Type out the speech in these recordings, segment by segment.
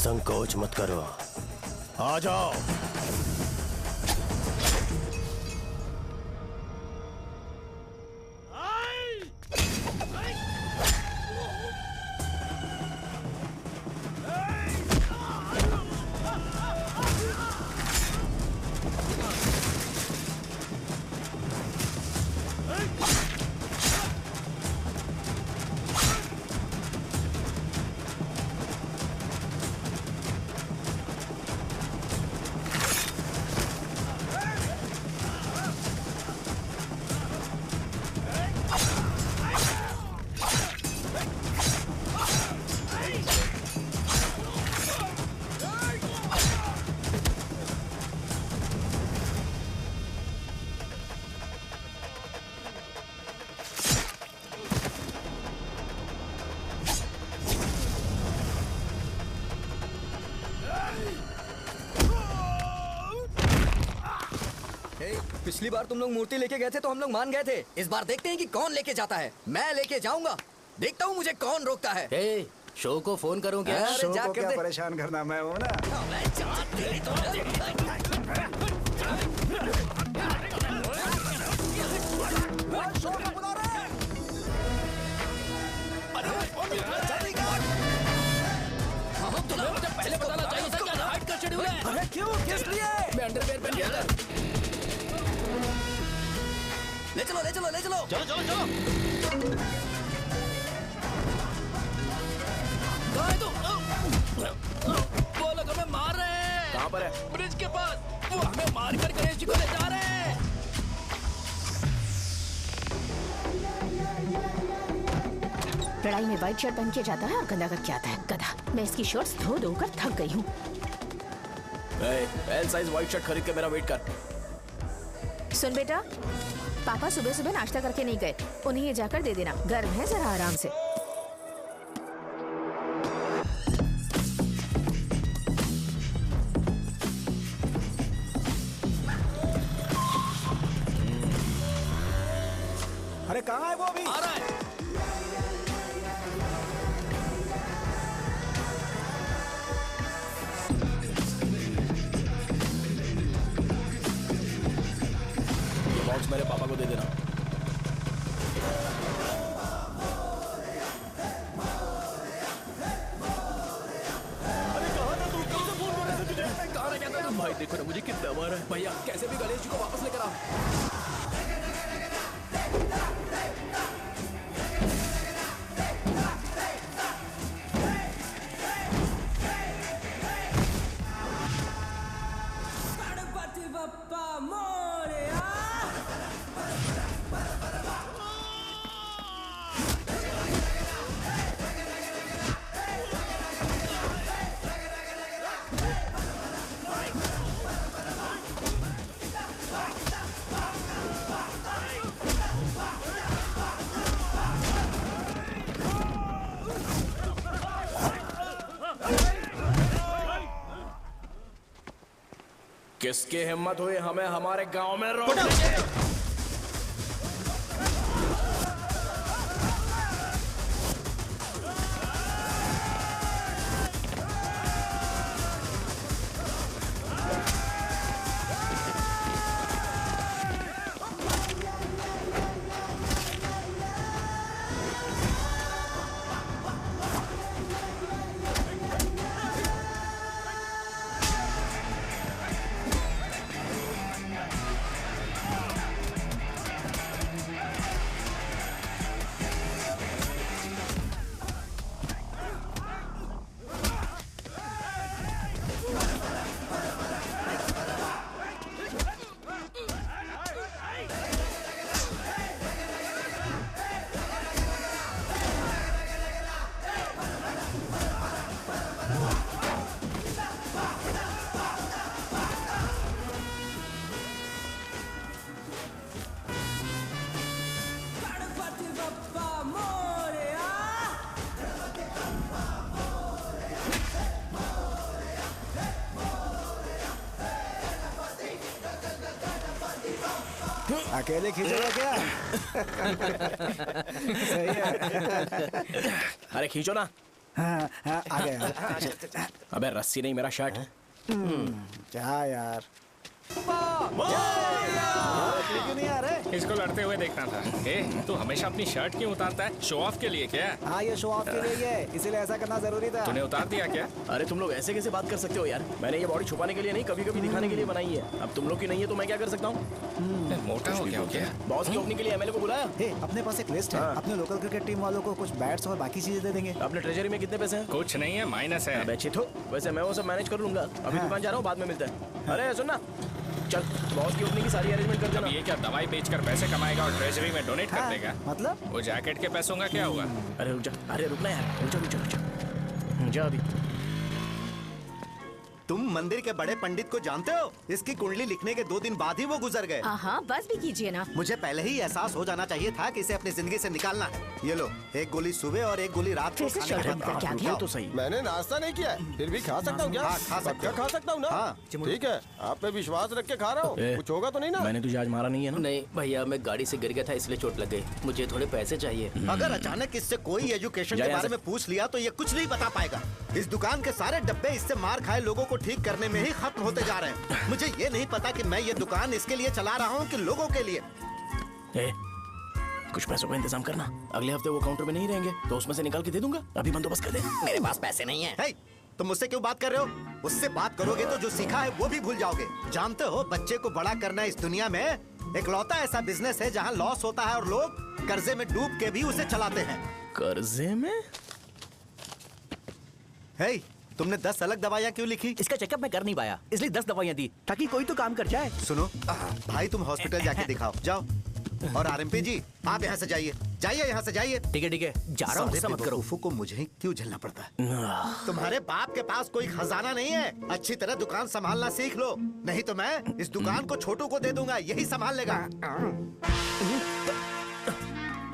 संकोच मत करो, आ जाओ। पिछली बार तुम लोग मूर्ति लेके गए थे तो हम लोग मान गए थे। इस बार देखते हैं कि कौन लेके जाता है। मैं लेके जाऊंगा, देखता हूँ मुझे कौन रोकता है। हे, शो को फोन करूं क्या? शो को क्या परेशान करना, मैं हूँ ना। पहले बताना चाहिए था क्या हाइट का शेड्यूल है। अरे क्यों, किस लिए? मैं अंडरवेयर पहन गया था। ले चलो ले चलो ले चलो। चलो चलो चलो। वो लोग हमें मार रहे हैं। कहाँ पर है? ब्रिज के पास। वो हमें मार कर गणेश जी को ले जा रहे हैं। लड़ाई में व्हाइट शर्ट पहन के जाता है और गंदा करके आता है, गधा। मैं इसकी शर्ट्स धो धोकर थक गई हूँ। एल साइज व्हाइट शर्ट खरीद के मेरा वेट कर। सुन बेटा, पापा सुबह सुबह नाश्ता करके नहीं गए, उन्हें ये जाकर दे देना। गर्म है, जरा आराम से। अरे कहाँ है वो अभी? आ रहा है। बॉक्स मेरे पापा को दे देना। भाई देखो ना मुझे कितना मारा है। भैया कैसे भी गणेश जी को वापस लेकर आओ। किसकी हिम्मत हुई हमें हमारे गांव में रोकने की? अकेले खींचोगे क्या? सही है। अरे खींचो ना। हाँ, आ गया। अबे रस्सी नहीं, मेरा शर्ट। क्या यार, क्यों नहीं आ रहे? इसको लड़ते हुए देखना था। ए, तू हमेशा अपनी शर्ट क्यों उतारता है? शो ऑफ के लिए क्या? हाँ, ये शो ऑफ के लिए ही है, इसीलिए ऐसा करना जरूरी था। तूने उतार दिया क्या? अरे तुम लोग ऐसे कैसे बात कर सकते हो यार? मैंने ये बॉडी छुपाने के लिए नहीं, कभी कभी दिखाने के लिए बनाई है। अब तुम लोग की नहीं है तो मैं क्या कर सकता हूँ? मोटा हो गया हो क्या? बॉस की ओपनिंग के लिए एमएलए को बुलाया। हे, अपने पास एक लिस्ट है। अपने लोकल क्रिकेट टीम वालों को कुछ बैट्स और बाकी चीजें दे देंगे। अपने ट्रेजरी में कितने पैसे हैं? कुछ नहीं है, माइनस है। अबे चितो, वैसे मैं वो सब मैनेज कर लूंगा। अभी दुकान जा रहा हूँ, बाद में मिलते हैं। अरे सुनना, चल बॉस की ओपनिंग की सारी अरेंजमेंट कर अब देना। ये क्या दवाई बेचकर पैसे कमाएगा और ट्रेजरी में डोनेट कर हाँ, देगा? मतलब वो जैकेट के पैसों का क्या हुआ? अरे रुक जा, अरे रुकना यार, रुक जा रुक जा रुक जा। जा अभी। तुम मंदिर के बड़े पंडित को जानते हो? इसकी कुंडली लिखने के 2 दिन बाद ही वो गुजर गए। हाँ, बस भी कीजिए ना। मुझे पहले ही एहसास हो जाना चाहिए था कि इसे अपनी जिंदगी से निकालना है। ये लो, एक गोली सुबह और एक गोली रात को फिर से खाने के शर्ट बाद बंद करके आ खाओ। गया। तो सही। मैंने नाश्ता नहीं किया है, फिर भी खा सकता हूँ क्या? हाँ, खा सकते पक्का हो। खा सकता हूँ ना? हाँ। ठीक है, आप पे विश्वास रख के खा रहा हूँ। ए, कुछ होगा तो नहीं ना? मैंने तुझे आज मारा नहीं है ना? नहीं भैया, मैं गाड़ी से गिर गया था इसलिए चोट लग गई। मुझे थोड़े पैसे चाहिए। अगर अचानक इससे कोई एजुकेशन जा के यहाँ बारे से। में पूछ लिया तो ये कुछ नहीं बता पाएगा। इस दुकान के सारे डब्बे इससे मार खाए लोगों को ठीक करने में ही खत्म होते जा रहे हैं। मुझे ये नहीं पता कि मैं ये दुकान इसके लिए चला रहा हूँ कि लोगों के लिए। ए, कुछ पैसों का इंतजाम करना। अगले हफ्ते वो काउंटर में नहीं रहेंगे तो उसमें से निकाल के दे दूंगा। अभी बंदोबस्त कर दे। मेरे पास पैसे नहीं है। हे, तुम मुझसे क्यों बात कर रहे हो? उससे बात करोगे तो जो सीखा है वो भी भूल जाओगे। जानते हो, बच्चे को बड़ा करना इस दुनिया में इकलौता ऐसा बिजनेस है जहाँ लॉस होता है और लोग कर्जे में डूब के भी उसे चलाते हैं। कर्जे में? हे, तुमने 10 अलग दवाइयाँ क्यों लिखी? इसका चेकअप मैं कर नहीं पाया, इसलिए 10 दवाइयाँ दी ताकि कोई तो काम कर जाए। सुनो भाई, तुम हॉस्पिटल जाके दिखाओ, जाओ। और आरएमपी जी, आप यहाँ से जाइए, जाइए यहाँ से जाइए। ठीक है जा रहा हूँ, गुस्सा मत करो। बेवकूफों को मुझे ही क्यों झेलना पड़ता है? तुम्हारे बाप के पास कोई खजाना नहीं है। अच्छी तरह दुकान संभालना सीख लो, नहीं तो मैं इस दुकान को छोटू को दे दूंगा, यही संभाल लेगा।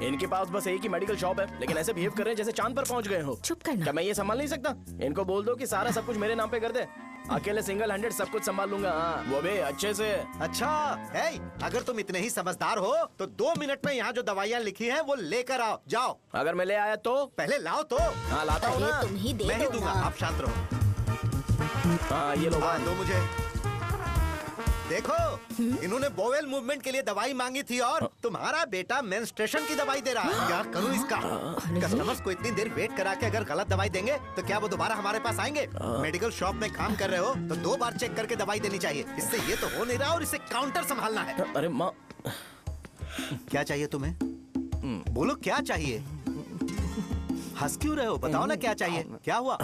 इनके पास बस एक ही मेडिकल शॉप है, लेकिन ऐसे बिहेव कर रहे हैं जैसे चांद पर पहुंच गए हो। चुप करना। क्या मैं ये संभाल नहीं सकता? इनको बोल दो कि सारा सब कुछ मेरे नाम पे कर दे। अकेले सिंगल हैंडेड सब कुछ संभाल लूंगा। हाँ, वो भी अच्छे से। अच्छा है, अगर तुम इतने ही समझदार हो तो 2 मिनट में यहाँ जो दवाइयाँ लिखी हैं वो लेकर आओ, जाओ। अगर मैं ले आया तो? पहले लाओ तो। हाँ लाता हूँ ना। तुम ही दे मैं ही दो दूंगा, ना। आप शांत रहो। हाँ ये लो। हाँ, दो मुझे। देखो, इन्होंने बोवेल मूवमेंट के लिए दवाई मांगी थी और तुम्हारा बेटा मेंस्ट्रुएशन की दवाई दे रहा है। क्या करूं इसका? कस्टमर्स को इतनी देर वेट करा के अगर गलत दवाई देंगे तो क्या वो दोबारा हमारे पास आएंगे? मेडिकल शॉप में काम कर रहे हो तो 2 बार चेक करके दवाई देनी चाहिए। इससे ये तो हो नहीं रहा और इसे काउंटर संभालना है। अरे माँ, क्या चाहिए तुम्हें? बोलो क्या चाहिए? हंस क्यों रहे हो? बताओ ना क्या चाहिए? क्या हुआ?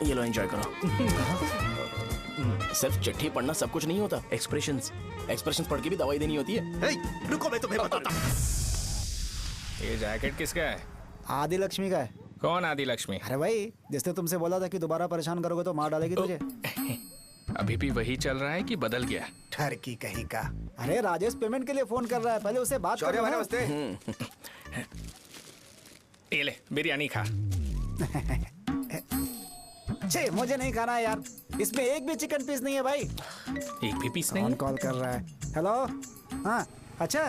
ये लो एंजॉय करो। सिर्फ चिट्ठी पढ़ना सब कुछ नहीं होता। एक्सप्रेशंस पढ़ के भी दवाई देनी होती है। हे, रुको, मैं तुम्हें बताता हूँ। ये जैकेट किसका है? आदि लक्ष्मी का है। कौन आदि लक्ष्मी? अरे भाई, जिसने तुमसे बोला था कि दोबारा परेशान करोगे तो मार डालेगी तुझे। अभी भी वही चल रहा है कि बदल गया? ठरकी कहीं का। अरे राजेश पेमेंट के लिए फोन कर रहा है, पहले उससे बात करो ना। ये ले बिरयानी खा। छे, मुझे नहीं खाना है यार, इसमें एक भी चिकन पीस नहीं है भाई। एक भी पीस कौन नहीं? कॉल कर रहा है? हेलो, हाँ अच्छा।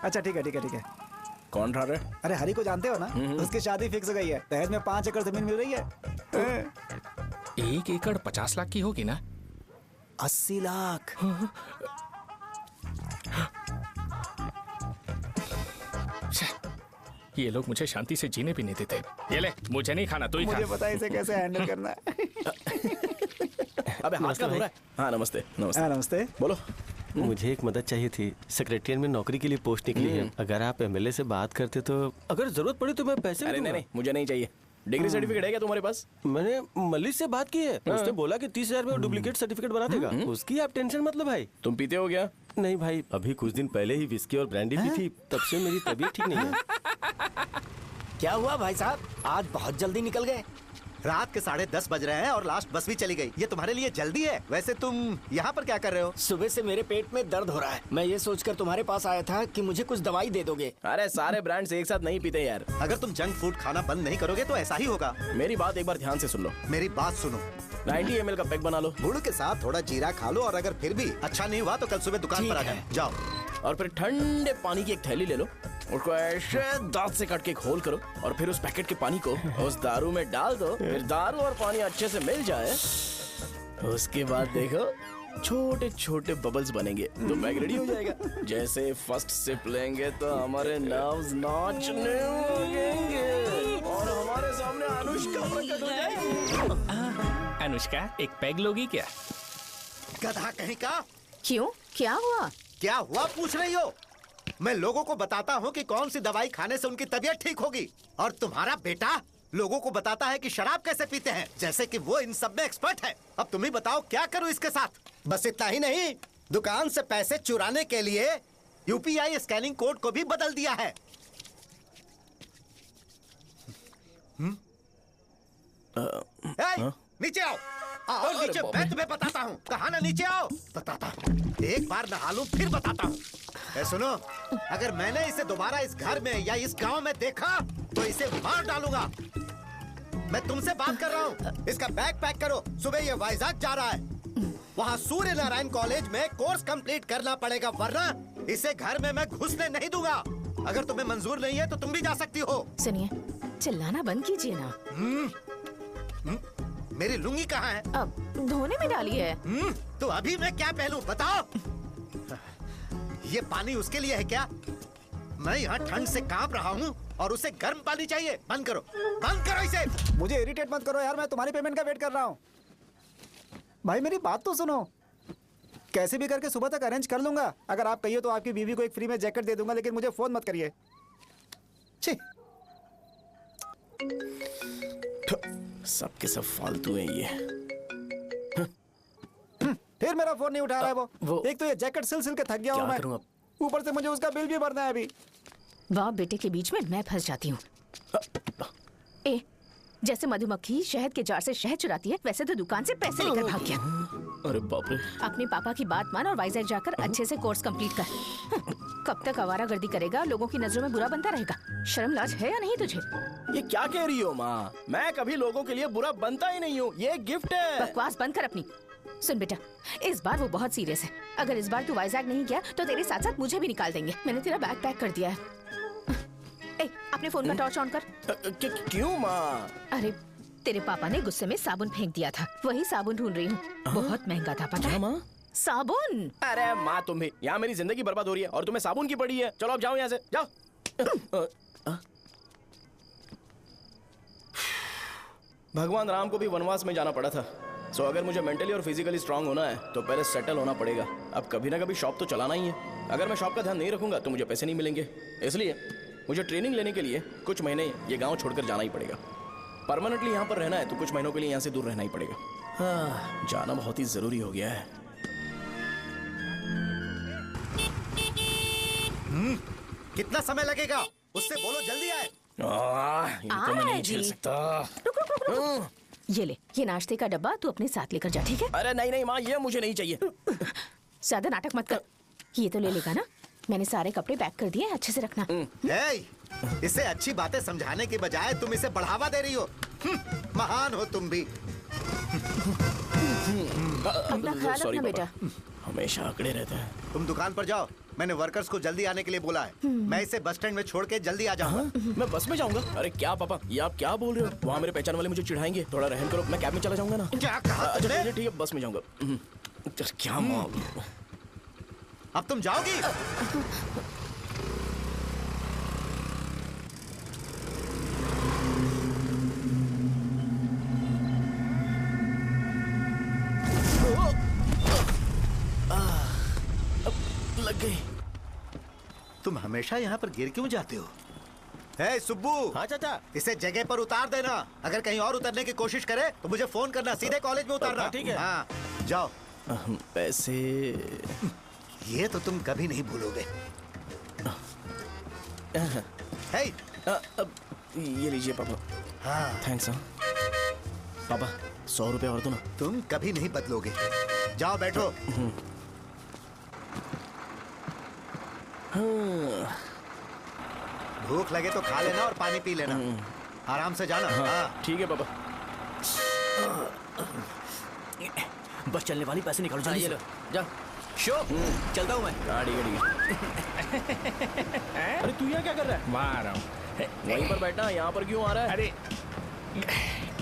अच्छा ठीक है। कौन रहा रे? अरे हरी को जानते हो ना, उसकी शादी फिक्स हो गई है। दहेज में 5 एकड़ जमीन मिल रही है। 1 एकड़ 50 लाख की होगी ना? 80 लाख। ये लोग मुझे शांति से जीने भी नहीं देते। ये ले, मुझे नहीं खाना, तू ही खा। मुझे पता है इसे कैसे हैंडल करना है। अबे हाथ का धो रहा है। हाँ नमस्ते। हाँ नमस्ते। बोलो। मुझे एक मदद चाहिए थी। सेक्रेटरिएट में नौकरी के लिए पोस्ट निकली है। अगर आप एमएलए से बात करते तो अगर जरूरत पड़ी तो मैं पैसे भी अरे दूंगा। नहीं, मुझे नहीं चाहिए। डिग्री सर्टिफिकेट है क्या तुम्हारे पास? मैंने मलिक से बात की है, उसने बोला कि 30,000 में वो डुप्लीकेट सर्टिफिकेट बना देगा। उसकी आप टेंशन मत लो भाई। तुम पीते हो क्या? नहीं भाई, अभी कुछ दिन पहले ही विस्की और ब्रांडी पी थी, तब से मेरी तबीयत ठीक नहीं है। क्या हुआ भाई साहब, आज बहुत जल्दी निकल गए? रात के 10:30 बज रहे हैं और लास्ट बस भी चली गई। ये तुम्हारे लिए जल्दी है। वैसे तुम यहाँ पर क्या कर रहे हो? सुबह से मेरे पेट में दर्द हो रहा है। मैं ये सोचकर तुम्हारे पास आया था कि मुझे कुछ दवाई दे दोगे। अरे सारे ब्रांड्स एक साथ नहीं पीते यार। अगर तुम जंक फूड खाना बंद नहीं करोगे तो ऐसा ही होगा। मेरी बात एक बार ध्यान से सुन लो। मेरी बात सुनो, 90 ml का पैक बना लो गुड़ के साथ थोड़ा जीरा खा लो और अगर फिर भी अच्छा नहीं हुआ तो कल सुबह दुकान पर आ ठीक जाओ। और फिर ठंडे पानी की एक थैली ले लो, उसको ऐसे दांत से काट के एक होल करो और फिर उस पैकेट के पानी को उस दारू में डाल दो। फिर दारू और पानी अच्छे से मिल जाए, उसके बाद देखो छोटे छोटे बबल्स बनेंगे तो बैग रेडी हो जाएगा। जैसे फर्स्ट सिप लेंगे तो हमारे नर्व्स नाचने लगेंगे और हमारे सामने अनुष्का प्रकट हो जाएगी। अनुष्का, एक पैग लोगी क्या? गधा कहीं का। क्यों, क्या हुआ? क्या हुआ पूछ रही हो? मैं लोगों को बताता हूँ कि कौन सी दवाई खाने से उनकी तबीयत ठीक होगी, और तुम्हारा बेटा लोगों को बताता है कि शराब कैसे पीते हैं, जैसे कि वो इन सब में एक्सपर्ट है। अब तुम ही बताओ क्या करूँ इसके साथ। बस इतना ही नहीं, दुकान से पैसे चुराने के लिए यूपीआई स्कैनिंग कोड को भी बदल दिया है। नीचे आओ, आओ नीचे, मैं तुम्हें बताता हूँ। कहा ना नीचे आओ, बताता हूँ। एक बार नहा लूं फिर बताता हूँ। सुनो, अगर मैंने इसे दोबारा इस घर में या इस गांव में देखा तो इसे मार डालूंगा। मैं तुमसे बात कर रहा हूँ। इसका बैग पैक करो, सुबह ये वाइजाग जा रहा है। वहाँ सूर्य नारायण कॉलेज में कोर्स कंप्लीट करना पड़ेगा, वरना इसे घर में मैं घुसने नहीं दूंगा। अगर तुम्हें मंजूर नहीं है तो तुम भी जा सकती हो। सुनिए, चिल्लाना बंद कीजिए ना। मेरी लुंगी कहाँ है? अब धोने में डाली है। तो अभी मैं क्या पहनूं बताओ? ये पानी उसके लिए है क्या? मैं यहाँ ठंड से कांप रहा हूँ और उसे गर्म पानी चाहिए। बंद करो, बंद करो इसे। मुझे इरिटेट मत करो यार, मैं तुम्हारी पेमेंट का वेट कर रहा हूँ। भाई मेरी बात तो सुनो, कैसे भी करके सुबह तक अरेंज कर लूंगा। अगर आप कहिए तो आपकी बीवी को एक फ्री में जैकेट दे दूंगा, लेकिन मुझे फोन मत करिए। सबके सब फालतू हैं ये। फिर मेरा फोन नहीं उठा रहा है वो। एक तो ये जैकेट सिल सिल के थक गया हूँ मैं, करूं अब? ऊपर से मुझे उसका बिल भी भरना है अभी। बाप बेटे के बीच में मैं फंस जाती हूँ। ए, जैसे मधुमक्खी शहद के जार से शहद चुराती है, वैसे तो दुकान से पैसे लेकर भाग गया। अरे बाप रे। अपने पापा की बात मान और वाइजैक जाकर अच्छे से कोर्स कंप्लीट कर। कब तक आवारागर्दी करेगा, लोगों की नजरों में बुरा बनता रहेगा। शर्म लाज है या नहीं तुझे? ये क्या कह रही हो माँ? मैं कभी लोगों के लिए बुरा बनता ही नहीं हूँ, ये गिफ्ट है। बकवास बंद कर अपनी। सुन बेटा, इस बार वो बहुत सीरियस है। अगर इस बार तू वाइजैक नहीं गया तो तेरे साथ साथ मुझे भी निकाल देंगे। मैंने तेरा बैग पैक कर दिया है। ए, अपने फोन का टॉर्च ऑन कर। क्यों माँ? अरे तेरे पापा ने गुस्से में साबुन फेंक दिया था, वही साबुन ढूंढ रही हूँ। बहुत महंगा था, पता है? माँ साबुन। अरे माँ, तुम भी यहाँ मेरी जिंदगी बर्बाद हो रही है और तुम्हें साबुन की पड़ी है। चलो अब जाओ यहाँ से, जाओ। भगवान राम को भी वनवास में जाना पड़ा था। सो अगर मुझे मेंटली और फिजिकली स्ट्रांग होना है तो पहले सेटल होना पड़ेगा। अब कभी ना कभी शॉप तो चलाना ही है। अगर मैं शॉप का ध्यान नहीं रखूंगा तो मुझे पैसे नहीं मिलेंगे। इसलिए मुझे ट्रेनिंग लेने के लिए कुछ महीने ये गांव छोड़कर जाना ही पड़ेगा। परमानेंटली यहाँ पर रहना है तो कुछ महीनों के लिए यहाँ से दूर रहना ही पड़ेगा। हाँ, जाना बहुत ही जरूरी हो गया है। कितना समय लगेगा? उससे बोलो जल्दी आए। ये तो मैं नहीं झेल सकता। रुक। ये ले, ये नाश्ते का डब्बा तू अपने साथ लेकर जा, ठीक है? अरे नहीं नहीं माँ, ये मुझे नहीं चाहिए। ज्यादा नाटक मत कर। ये तो ले लेगा ना? मैंने सारे कपड़े पैक कर दिए, अच्छे से रखना। इसे अच्छी बातें समझाने के बजाय तुम इसे बढ़ावा दे रही हो। महान हो तुम भी। अपना ख्याल रखना बेटा। हमेशा अकड़े रहते हैं। तुम दुकान पर जाओ, मैंने वर्कर्स को जल्दी आने के लिए बोला है। मैं इसे बस स्टैंड में छोड़ के जल्दी आ जाऊंगा। मैं बस में जाऊंगा? अरे क्या पापा, ये आप क्या बोल रहे हो? वहाँ मेरे पहचान वाले मुझे चिढ़ाएंगे। थोड़ा रहम करो, मैं कैब में चला जाऊंगा ना। क्या कहा? अच्छा ठीक है, बस में जाऊंगा। क्या माँ, अब तुम जाओगी? लग गई। तुम हमेशा यहाँ पर गिर क्यों जाते हो? हे सुब्बू। हाँ चाचा। इसे जगह पर उतार देना। अगर कहीं और उतरने की कोशिश करे तो मुझे फोन करना, सीधे कॉलेज में उतारना। ठीक है। हाँ, जाओ। पैसे ये तो तुम कभी नहीं भूलोगे। हे, ये लीजिए पापा। हाँ थैंक्स। पापा 100 रुपए और दो ना। तुम कभी नहीं बदलोगे। जाओ बैठो। भूख लगे तो खा लेना और पानी पी लेना। आराम से जाना। हाँ ठीक है पापा। बस चलने वाली, पैसे निकालो जल्दी से। जा। शो चलता हूँ मैं। गाड़ी गाड़ी अरे तू यहाँ क्या कर रहा है? वहाँ आ रहा हूँ। वहीं पर बैठना, यहाँ पर क्यों आ रहा है? अरे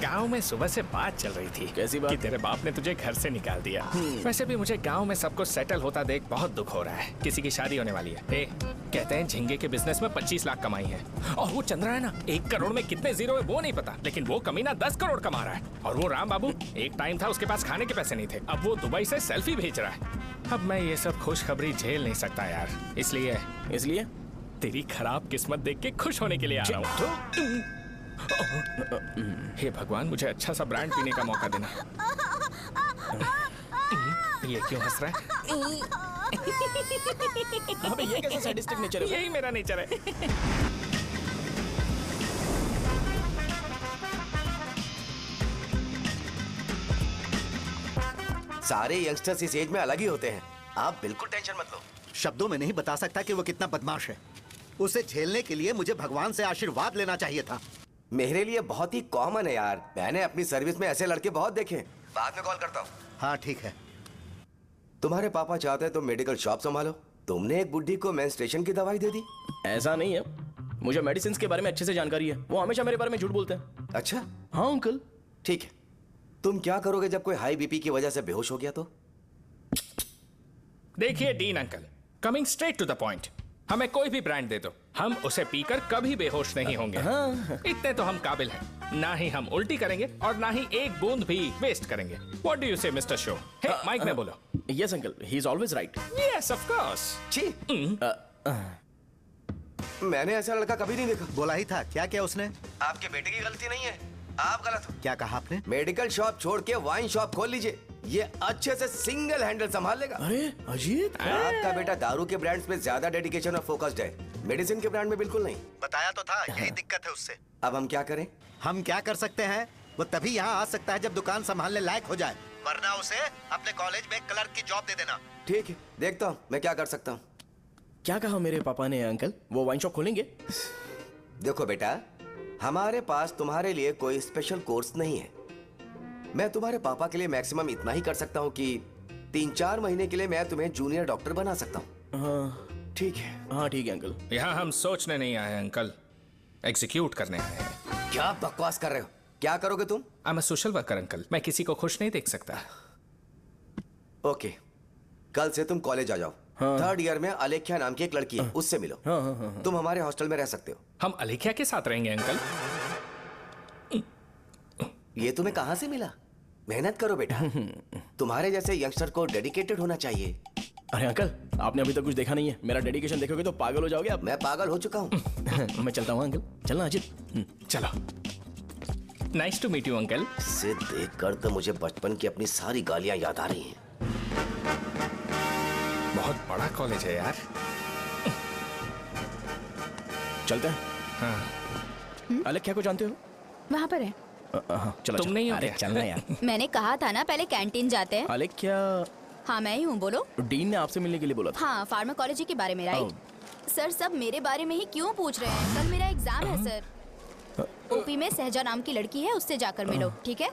गांव में सुबह से बात चल रही थी। कैसी बात? कि तेरे बाप ने तुझे घर से निकाल दिया। वैसे भी मुझे गांव में सब कुछ सेटल होता देख बहुत दुख हो रहा है। किसी की शादी होने वाली है। कहते हैं झींगे के बिजनेस में 25 लाख कमाई है। और वो चंद्रा है ना, 1 करोड़ में कितने जीरो है वो नहीं पता, लेकिन वो कमीना 10 करोड़ कमा रहा है। और वो राम बाबू, एक टाइम था उसके पास खाने के पैसे नहीं थे, अब वो दुबई से सेल्फी भेज रहा है। अब मैं ये सब खुशखबरी झेल नहीं सकता यार, इसलिए तेरी खराब किस्मत देख के खुश होने के लिए आ रहा हूँ। हे भगवान, मुझे अच्छा सा ब्रांड पीने का मौका देना। ये क्यों हंस रहा है? अबे ये कैसा सैडिस्टिक नेचर है? यही मेरा नेचर है। सारे यंगस्टर्स इस एज में अलग ही होते हैं, आप बिल्कुल टेंशन मत लो। शब्दों में नहीं बता सकता कि वो कितना बदमाश है। उसे झेलने के लिए मुझे भगवान से आशीर्वाद लेना चाहिए था। मेरे लिए बहुत ही कॉमन है यार, मैंने अपनी सर्विस में ऐसे लड़के बहुत देखे। बाद में कॉल करता हूँ। हाँ ठीक है। तुम्हारे पापा चाहते हैं तुम मेडिकल शॉप संभालो, तुमने एक बुढ़ी को मेंस्ट्रुएशन की दवाई दे दी। ऐसा नहीं है, मुझे मेडिसिन के बारे में अच्छे से जानकारी है। वो हमेशा मेरे बारे में झूठ बोलते हैं। अच्छा हाँ अंकल। ठीक है, तुम क्या करोगे जब कोई हाई बीपी की वजह से बेहोश हो गया तो? देखिए Dean uncle, coming straight to the point, हमें कोई भी ब्रांड दे दो, हम उसे पीकर कभी बेहोश नहीं होंगे। इतने तो हम काबिल हैं। ना ही हम उल्टी करेंगे और ना ही एक बूंद भी वेस्ट करेंगे। व्हाट डू यू से मिस्टर शो? हे माइक में बोलो। Yes uncle, he is always right. Yes of course. छी, मैंने ऐसा लड़का कभी नहीं देखा। बोला ही था। क्या क्या उसने? आपके बेटे की गलती नहीं है, आप गलत हो। क्या कहा आपने? मेडिकल शॉप छोड़ के वाइन शॉप खोल लीजिए, ये अच्छे से सिंगल हैंडल संभाल लेगा। अरे अजीत, आपका बेटा दारू के ब्रांड्स पे ज्यादा डेडिकेशन और फोकस्ड है, मेडिसिन के ब्रांड में बिल्कुल नहीं। बताया तो था, यही दिक्कत है उससे। अब हम क्या करें? हम क्या कर सकते हैं? वो तभी यहाँ आ सकता है जब दुकान संभालने लायक हो जाए, वरना उसे अपने कॉलेज में क्लर्क की जॉब दे देना। ठीक है, देखता हूँ मैं क्या कर सकता हूँ। क्या कहा मेरे पापा ने अंकल? वो वाइन शॉप खोलेंगे? देखो बेटा, हमारे पास तुम्हारे लिए कोई स्पेशल कोर्स नहीं है। मैं तुम्हारे पापा के लिए मैक्सिमम इतना ही कर सकता हूँ कि 3-4 महीने के लिए मैं तुम्हें जूनियर डॉक्टर बना सकता हूँ। हाँ ठीक है। हाँ ठीक है अंकल। यहाँ हम सोचने नहीं आए हैं अंकल, एग्जीक्यूट करने आए हैं। क्या बकवास कर रहे हो? क्या करोगे तुम? I am a social worker uncle, मैं किसी को खुश नहीं देख सकता। ओके, कल से तुम कॉलेज आ जाओ। हाँ। 3rd ईयर में अलेख्या नाम की एक लड़की है, उससे मिलो। हाँ। तुम हमारे हॉस्टल में रह सकते हो। हम अलेख्या के साथ रहेंगे अंकल। ये तुम्हें कहाँ से मिला? मेहनत करो बेटा, तुम्हारे जैसे यंगस्टर को डेडिकेटेड होना चाहिए। अरे अंकल, आपने अभी तक कुछ देखा नहीं है। मेरा डेडिकेशन देखोगे तो पागल हो जाओगे आप। मैं पागल हो चुका हूँ। मैं चलता हूँ अंकल। चलना अजित। चलो, nice to meet you uncle. इसे देखकर तो मुझे बचपन की अपनी सारी गालियां याद आ रही हैं। बहुत बड़ा कॉलेज है यार। चलते हैं। हाँ। अलेख्या को जानते हो? वहाँ पर है। हाँ चलो। तुम नहीं हो अरे क्या? चलना यार। मैंने कहा था ना पहले कैंटीन जाते हैं। अलेख्या, हाँ मैं ही हूँ, बोलो। डीन ने आपसे मिलने के लिए बोला था। हाँ, फार्माकोलॉजी के बारे में, राइट? सर सब मेरे बारे में ही क्यों पूछ रहे हैं? कल मेरा एग्जाम है सर। ओपी में सहजा नाम की लड़की है, उससे जाकर मिलो, ठीक है?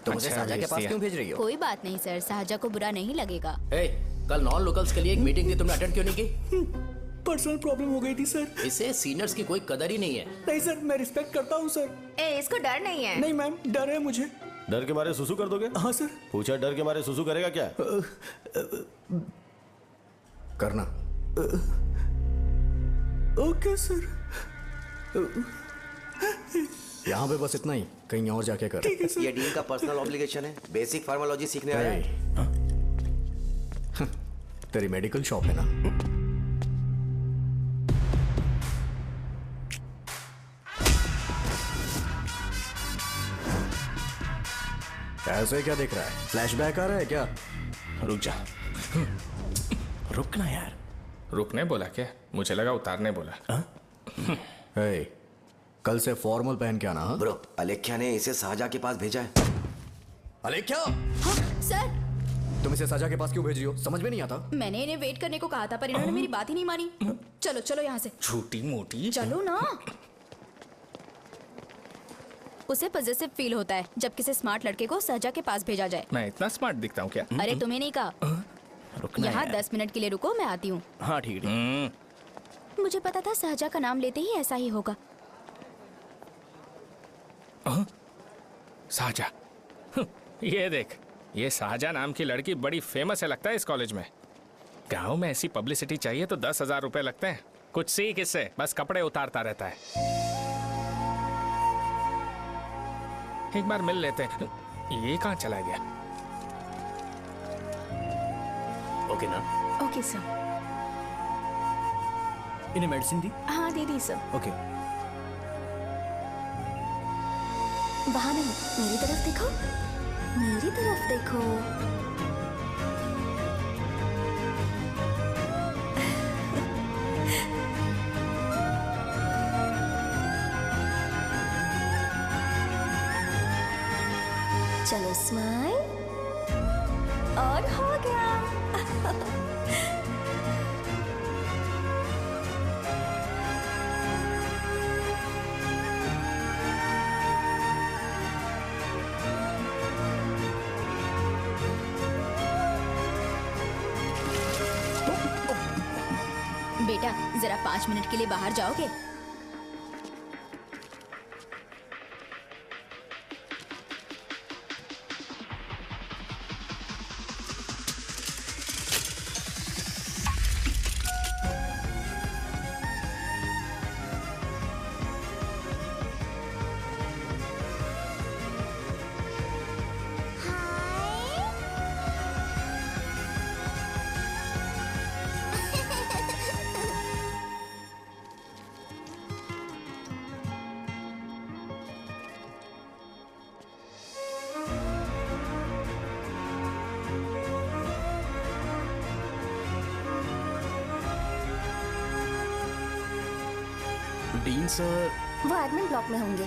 तुम उसे साजा के पास क्यों भेज रही हो? कोई बात नहीं सर, सहजा को बुरा नहीं लगेगा। कल नॉन लोकल्स के लिए एक मीटिंग थी, तुमने अटेंड क्यों नहीं की? पर्सनल प्रॉब्लम हो गई थी सर। इसे सीनियर्स की कोई कदर ही नहीं है। नहीं सर, मैं रिस्पेक्ट करता हूँ सर। इसको डर नहीं है। नहीं मैम, डर है मुझे। डर के मारे सुसु कर दोगे? हाँ सर। पूछा डर के मारे सुसु करेगा क्या? करना। Okay sir. यहाँ पे बस इतना ही, कहीं और जाके कर। ये डीन का पर्सनल ऑब्लिगेशन है, बेसिक फार्माकोलॉजी सीखने आया है। तेरी मेडिकल शॉप है ना? ऐसे क्या देख रहा है? फ्लैशबैक आ रहा है क्या? रुक जा। रुकना यार। रुकने बोला क्या? मुझे लगा उतारने बोला। कल से फॉर्मल पहन के आना। हाँ? ब्रो, अलेख्या ने इसे साजा के पास भेजा है। अलेख्या! हाँ, सर तुम इसे साजा के पास क्यों भेज रही हो? समझ में नहीं आता। मैंने इन्हें वेट करने को कहा था, पर इन्होंने मेरी बात ही नहीं मानी। चलो चलो यहाँ से। छोटी मोटी। चलो ना। उसे पॉजिटिव फील होता है जब किसी स्मार्ट लड़के को सहजा के पास भेजा जाए। मैं इतना स्मार्ट दिखता हूँ क्या? अरे तुम्हें नहीं कहा। रुकना यहाँ है। 10 मिनट के लिए रुको, मैं आती हूँ। हाँ ठीक है। मुझे पता था सहजा का नाम लेते ही ऐसा ही होगा। साजा, ये देख, ये साजा नाम की लड़की बड़ी फेमस है लगता है इस कॉलेज में। गांव में ऐसी पब्लिसिटी चाहिए तो 10,000 रुपए लगते हैं। कुछ सीख इससे, बस कपड़े उतारता रहता है। एक बार मिल लेते हैं। ये कहाँ चला गया? ओके ना? Okay sir. इन्हें मेडिसिन दी? हाँ दे दी सर। ओके। वहाँ नहीं, मेरी तरफ देखो, मेरी तरफ देखो। चलो स्माइल, और हो गया। बेटा जरा 5 मिनट के लिए बाहर जाओगे? Dean sir. वो एडमिन ब्लॉक में होंगे।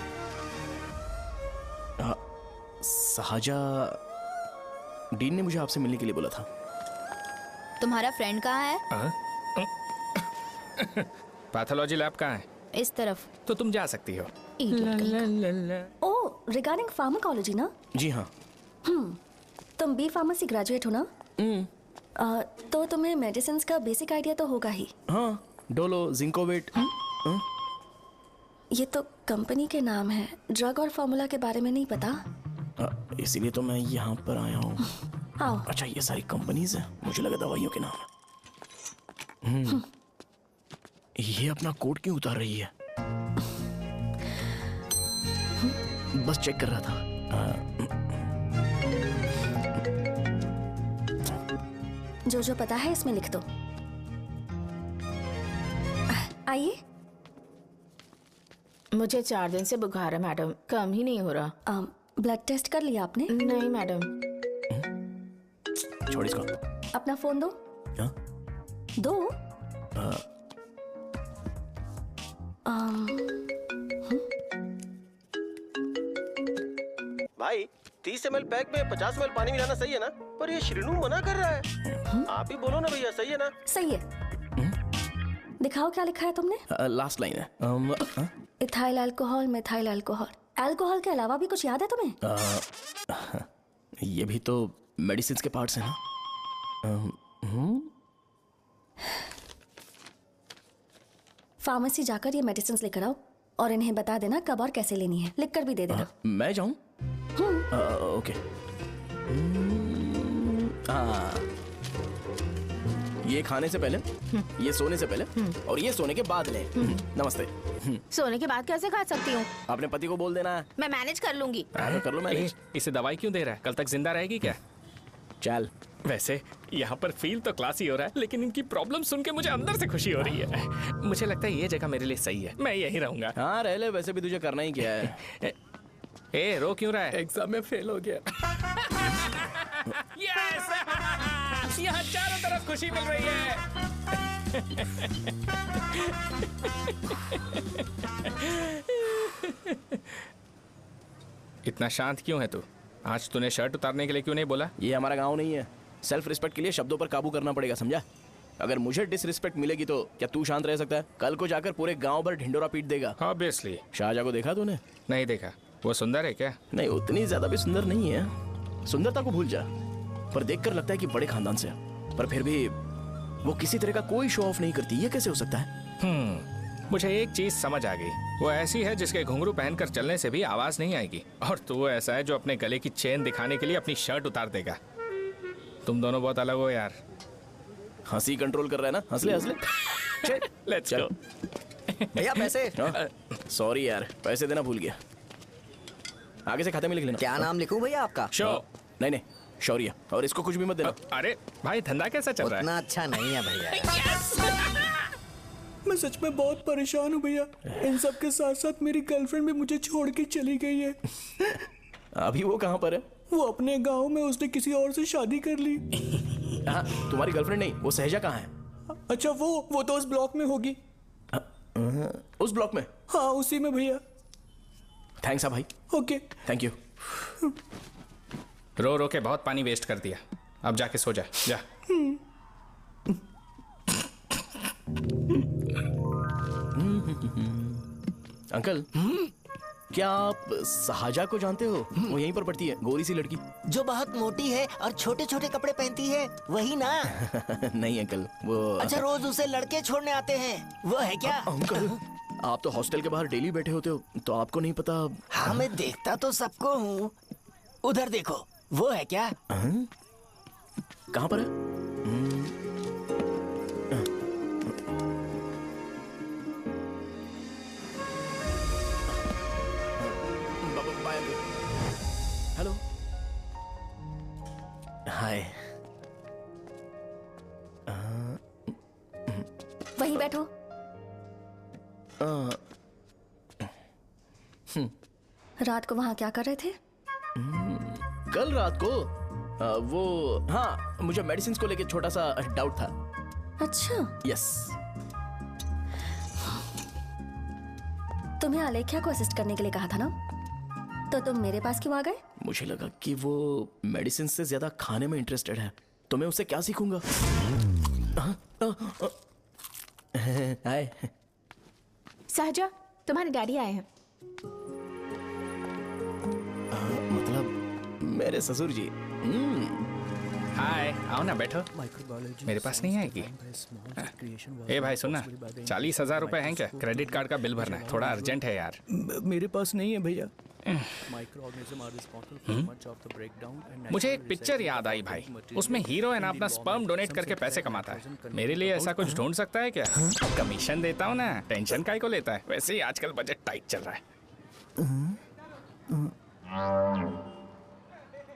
साजा, डीन ने मुझे आपसे मिलने के लिए बोला था। तुम्हारा फ्रेंड कहाँ है? पैथोलॉजी लैब कहाँ है? इस तरफ। तो तुम जा सकती हो। ओह, रिगार्डिंग फार्माकोलॉजी ना? जी हाँ। तुम बी फार्मेसी ग्रेजुएट हो ना? तो तुम्हें मेडिसिन का बेसिक आइडिया तो होगा ही। हाँ, डोलो, जिंकोवेट। ये तो कंपनी के नाम है, ड्रग और फार्मूला के बारे में नहीं पता। इसीलिए तो मैं यहाँ पर आया हूँ। आओ। अच्छा, ये सारी कंपनीज है, मुझे लगा दवाइयों के नाम है। ये अपना कोट क्यों उतार रही है? बस चेक कर रहा था। जो जो पता है इसमें लिख दो। आइए। मुझे 4 दिन से बुखार है मैडम, कम ही नहीं हो रहा। ब्लड टेस्ट कर लिया आपने? नहीं मैडम। छोड़ इसको। अपना फोन दो। हाँ? दो। भाई 30 ml पैक में 50 ml पानी मिलाना सही है ना? पर ये श्रीनू मना कर रहा है। आप ही बोलो ना भैया, सही है ना? सही है। दिखाओ क्या लिखा है तुमने? लास्ट लाइन है। Ethyl alcohol, methyl alcohol. Alcohol के अलावा भी कुछ याद है तुम्हें? ये भी तो मेडिसिन के पार्ट्स हैं ना। फार्मेसी जाकर ये मेडिसिन लेकर आओ और इन्हें बता देना कब और कैसे लेनी है। लिख कर भी दे देना। मैं जाऊं? ओके। ये खाने से पहले, ये सोने से पहले और ये सोने के बाद ले। नमस्ते। सोने के बाद कैसे खा सकती हूँ? अपने पति को बोल देना। मैं मैनेज कर लूंगी। कर लो मैनेज। इसे दवाई क्यों दे रहा है? कल तक जिंदा रहेगी क्या? चल। वैसे यहाँ पर फील तो क्लासी हो रहा है, लेकिन इनकी प्रॉब्लम सुन के मुझे अंदर से खुशी हो रही है। मुझे लगता है ये जगह मेरे लिए सही है, मैं यहीं रहूंगा। हाँ रह ले, वैसे भी तुझे करना ही क्या है। ए, रो क्यों रहा है? एग्जाम में फेल हो गया। यस! यहाँ चारों तरफ खुशी मिल रही है। इतना शांत क्यों है तू? आज तूने शर्ट उतारने के लिए क्यों नहीं बोला? ये हमारा गांव नहीं है। सेल्फ रिस्पेक्ट के लिए शब्दों पर काबू करना पड़ेगा, समझा? अगर मुझे डिसरिस्पेक्ट मिलेगी तो क्या तू शांत रह सकता है? कल को जाकर पूरे गांव भर ढिंडोरा पीट देगा। ऑब्वियसली। शाहजहां को देखा तूने? नहीं देखा। वो सुंदर है क्या? नहीं, उतनी ज्यादा भी सुंदर नहीं है। सुंदरता को भूल जा, पर देखकर लगता है कि बड़े खानदान से। पर फिर भी वो किसी तरह का कोई शो ऑफ नहीं करती। ये कैसे हो सकता है? मुझे एक चीज समझ आ गई। वो ऐसी है जिसके घुंघरू पहनकर चलने से भी आवाज नहीं आएगी, और तू ऐसा है जो अपने गले की चेन दिखाने के लिए अपनी शर्ट उतार देगा। तुम दोनों बहुत अलग हो यार। हंसी कंट्रोल कर रहा है ना? हंस ले। Let's go. भैया पैसे। सॉरी यार, पैसे देना भूल गया। आगे से खाते में लिख लेना। क्या नाम लिखूं भैया आपका? शो। नहीं, शौर्य। और इसको कुछ भी मत देना। अरे भाई, धंधा कैसा चल रहा है? उतना अच्छा नहीं है भैया। मैं सच में बहुत परेशान हूँ भैया। इन सब के साथ साथ मेरी गर्लफ्रेंड भी मुझे छोड़ के चली गई है। अभी वो कहाँ पर है? वो अपने गांव में, उसने किसी और से शादी कर ली। हाँ, तुम्हारी गर्लफ्रेंड नहीं, वो सहजा कहाँ है? अच्छा, वो तो उस ब्लॉक में होगी। उस ब्लॉक में? हाँ, उसी में भैया। थैंक्स भाई। Okay, thank you. रो रो के बहुत पानी वेस्ट कर दिया। अब जाके सो जा। जा। अंकल, क्या आप सहाजा को जानते हो? वो यहीं पर पढ़ती है, गोरी सी लड़की। जो बहुत मोटी है और छोटे छोटे कपड़े पहनती है, वही ना? नहीं अंकल, वो अच्छा, रोज उसे लड़के छोड़ने आते हैं, वो है क्या? अंकल, आप तो हॉस्टल के बाहर डेली बैठे होते हो, तो आपको नहीं पता? हाँ, मैं देखता तो सबको हूँ। उधर देखो, वो है क्या? कहाँ पर है? हेलो, हाय। वहीं बैठो। रात को वहां क्या कर रहे थे? कल रात को वो, हाँ, मुझे मेडिसिन को लेके छोटा सा डाउट था। अच्छा। यस। तुम्हें आलेख्या को असिस्ट करने के लिए कहा था ना, तो तुम मेरे पास क्यों आ गए? मुझे लगा कि वो मेडिसिन से ज्यादा खाने में इंटरेस्टेड है, तो मैं उससे क्या सीखूंगा? हाय। सहजा, तुम्हारे डैडी आए हैं। मतलब मेरे ससुर जी। हाय, आओ ना, बैठो। मेरे पास नहीं आएगी। ए भाई सुनना, 40,000 रुपए हैं क्या? क्रेडिट कार्ड का बिल भरना है, थोड़ा अर्जेंट है यार। मेरे पास नहीं है भैया। मुझे एक पिक्चर याद आई भाई, उसमें हीरो है ना, अपना स्पर्म डोनेट करके पैसे कमाता है। मेरे लिए ऐसा कुछ ढूंढ सकता है क्या? कमीशन देता हूँ ना, टेंशन काहे को लेता है? वैसे ही आजकल बजट टाइट चल रहा है।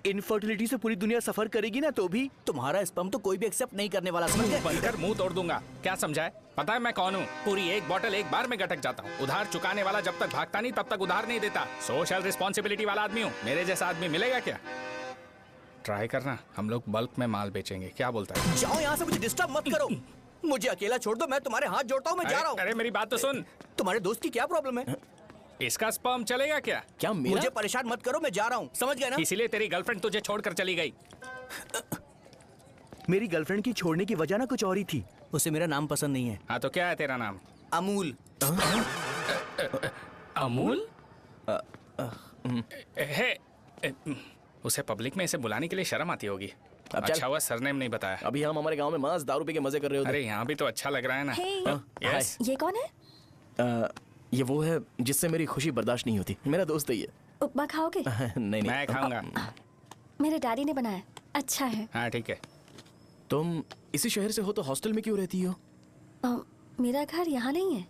इनफर्टिलिटी से पूरी दुनिया सफर करेगी ना, तो भी तुम्हारा स्पर्म तो कोई भी एक्सेप्ट नहीं करने वाला। समझ गए? बनकर मुंह तोड़ दूंगा। क्या समझा है? पता है मैं कौन हूँ? पूरी एक बोतल एक बार में गटक जाता हूँ। उधार चुकाने वाला जब तक भागता नहीं तब तक उधार नहीं देता। सोशल रिस्पॉन्सिबिलिटी वाला आदमी हूँ। मेरे जैसा आदमी मिलेगा क्या? ट्राई करना, हम लोग बल्क में माल बेचेंगे। क्या बोलता है? जाओ यहाँ से, मुझे डिस्टर्ब मत करो। मुझे अकेला छोड़ दो, मैं तुम्हारे हाथ जोड़ता हूँ, मैं जा रहा हूँ। अरे मेरी बात तो सुन। तुम्हारे दोस्त की क्या प्रॉब्लम है? इसका स्पर्म चलेगा क्या? क्या मेरा? मुझे परेशान मत करो, मैं जा रहा हूँ, समझ गए ना? इसीलिए तेरी गर्लफ्रेंड तुझे छोड़कर चली गई। मेरी गर्लफ्रेंड की छोड़ने की वजह ना कुछ और ही थी। उसे मेरा नाम पसंद नहीं है। हाँ, तो क्या है तेरा नाम? अमूल। अमूल? उसे पब्लिक में इसे बुलाने के लिए शर्म आती होगी। अच्छा हुआ सरनेम नहीं बताया। अभी हम हमारे गांव में मस्त दारू पी के मजे कर रहे होते। अरे यहाँ भी तो अच्छा लग रहा है ना। Hey. यस। ये कौन है? ये वो है जिससे मेरी खुशी बर्दाश्त नहीं होती। मेरा दोस्त है ये। उपमा खाओगे? नहीं। मैं खाऊंगा। मेरे डैडी ने बनाया, अच्छा है। हाँ ठीक है। तुम इसी शहर से हो तो हॉस्टल में क्यों रहती हो? मेरा घर यहाँ नहीं है,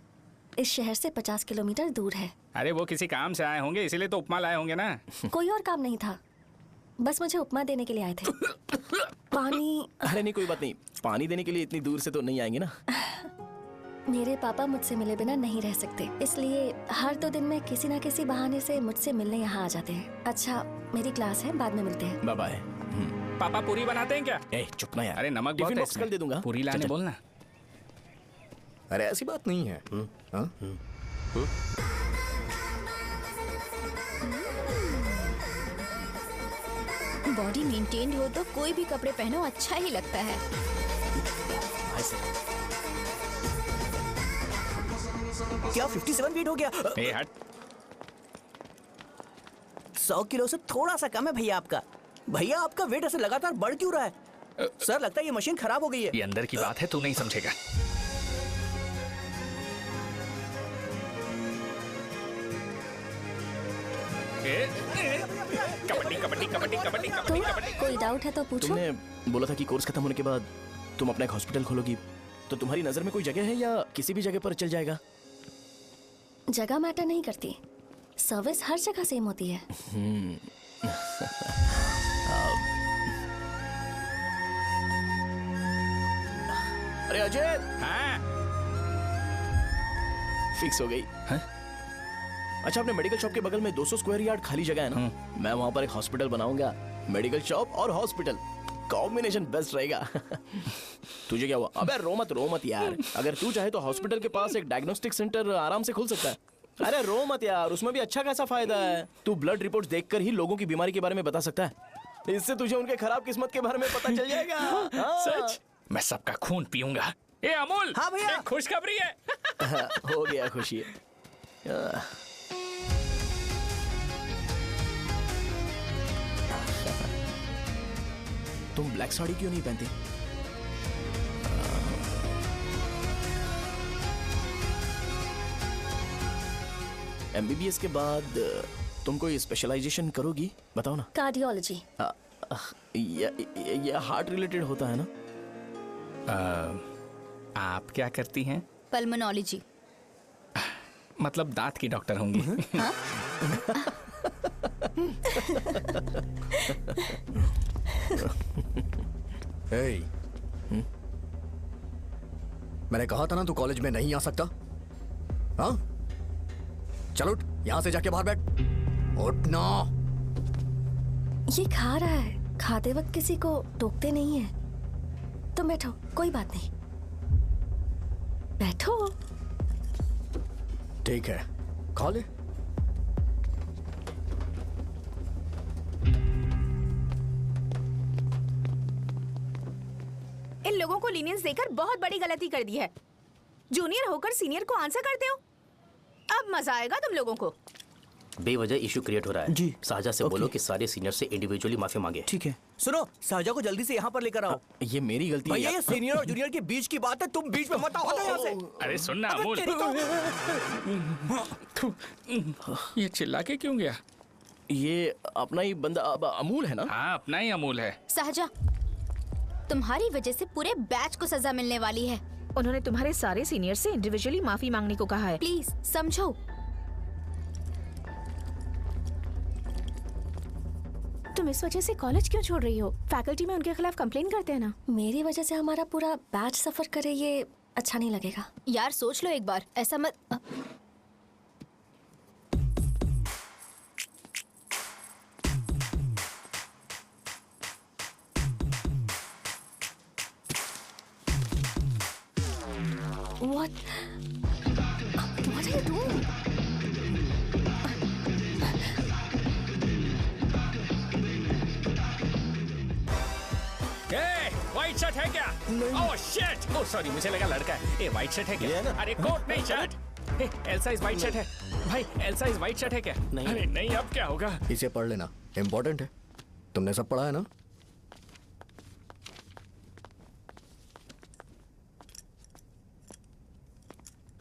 इस शहर से 50 किलोमीटर दूर है। अरे वो किसी काम से आए होंगे, इसीलिए तो उपमा लाए होंगे ना। कोई और काम नहीं था, बस मुझे उपमा देने के लिए आए थे। पानी? अरे नहीं, कोई बात नहीं। पानी देने के लिए इतनी दूर से तो नहीं आएंगे ना। मेरे पापा मुझसे मिले बिना नहीं रह सकते, इसलिए हर 2 दिन में किसी न किसी बहाने से मुझसे मिलने यहाँ आ जाते हैं। अच्छा, मेरी क्लास है, बाद में मिलते हैं। Bye bye. पापा पूरी बनाते हैं क्या? चुप ना यार। अरे नमक बहुत है इसमें। कल दे दूंगा। पूरी लाने बोलना। अरे ऐसी बात नहीं है। बॉडी मेंटेन्ड हो तो कोई भी कपड़े पहनो अच्छा ही लगता है। क्या 57 वेट हो गया? ए हट। 100 किलो से थोड़ा सा कम है भैया आपका। भैया आपका वेट ऐसे लगातार बढ़ क्यों रहा है? सर लगता है ये मशीन खराब हो गई है। ये अंदर की बात है, तू नहीं समझेगा। कबड्डी कबड्डी कबड्डी कबड्डी कबड्डी कबड्डी। कोई डाउट है तो पूछो। तुमने बोला था कि कोर्स खत्म होने के बाद तुम अपना एक हॉस्पिटल खोलोगी, तो तुम्हारी नजर में कोई जगह है या किसी भी जगह पर चल जाएगा? जगह मैटर नहीं करती, सर्विस हर जगह सेम होती है। अरे अजय, हाँ? फिक्स हो गई। अच्छा, अपने मेडिकल शॉप के बगल में 200 स्क्वायर यार्ड खाली जगह है ना, मैं वहाँ पर एक हॉस्पिटल बनाऊंगा। मेडिकल शॉप और हॉस्पिटल कॉम्बिनेशन बेस्ट रहेगा। तुझे क्या हुआ? अबे रो मत यार। अगर तू चाहे तो हॉस्पिटल के पास एक डायग्नोस्टिक सेंटर आराम से खुल सकता है। अरे रो मत यार, उसमें भी अच्छा खासा फायदा है। तू ब्लड रिपोर्ट्स देखकर ही लोगों की बीमारी के बारे में बता सकता है। इससे तुझे उनके खराब किस्मत के बारे में पता चल जाएगा। सच? मैं सबका खून पीऊंगा। ए अमूल, हाँ भैया, खुशखबरी है। हो गया खुशी। तुम ब्लैक साड़ी क्यों नहीं पहनती? एमबीबीएस के बाद तुम कोई स्पेशलाइजेशन करोगी? बताओ ना। कार्डियोलॉजी। ये हार्ट रिलेटेड होता है ना? आप क्या करती हैं? पल्मोनोलॉजी। मतलब दांत की डॉक्टर होंगी। हाँ? hey. मैंने कहा था ना तू कॉलेज में नहीं आ सकता। हाँ, चल उठ, यहां से जाके बाहर बैठ। उठ ना। ये खा रहा है, खाते वक्त किसी को टोकते नहीं है। तुम बैठो, कोई बात नहीं, बैठो। ठीक है, खा ले। इन लोगों को लीनियंस देकर बहुत बड़ी गलती कर दी है। जूनियर होकर सीनियर को आंसर करते हो। अब मजा आएगा तुम लोगों को। बेवजह इशू क्रिएट हो रहा है जी। साजा से बोलो कि सारे सीनियर से इंडिविजुअली माफी मांगे। ठीक है। सुनो, साजा को जल्दी से यहाँ पर लेकर आओ। ये मेरी गलती है। भैया, ये सीनियर और जूनियर के बीच की बात है, तुम बीच में मत आओ। हटो यहाँ से। अरे सुन ना अमूल, ये चिल्ला के क्यों गया? ये अपना ही बंदा अमूल है ना? हाँ, अपना ही अमूल है। साजा, तुम्हारी वजह से पूरे बैच को सजा मिलने वाली है। उन्होंने तुम्हारे सारे सीनियर से इंडिविजुअली माफी मांगने को कहा है। प्लीज समझो। तुम इस वजह से कॉलेज क्यों छोड़ रही हो? फैकल्टी में उनके खिलाफ कंप्लेन करते हैं ना। मेरी वजह से हमारा पूरा बैच सफर करे, ये अच्छा नहीं लगेगा। यार सोच लो एक बार, ऐसा मत। What are you doing? White shirt है क्या? Oh shit! ओह सॉरी, मुझे लगा लड़का है। ए व्हाइट शर्ट है क्या? अरे कोट नहीं, shirt. L size white shirt है भाई। एल साइज व्हाइट शर्ट है क्या? नहीं। अरे नहीं, अब क्या होगा? इसे पढ़ लेना, इम्पोर्टेंट है। तुमने सब पढ़ा है ना?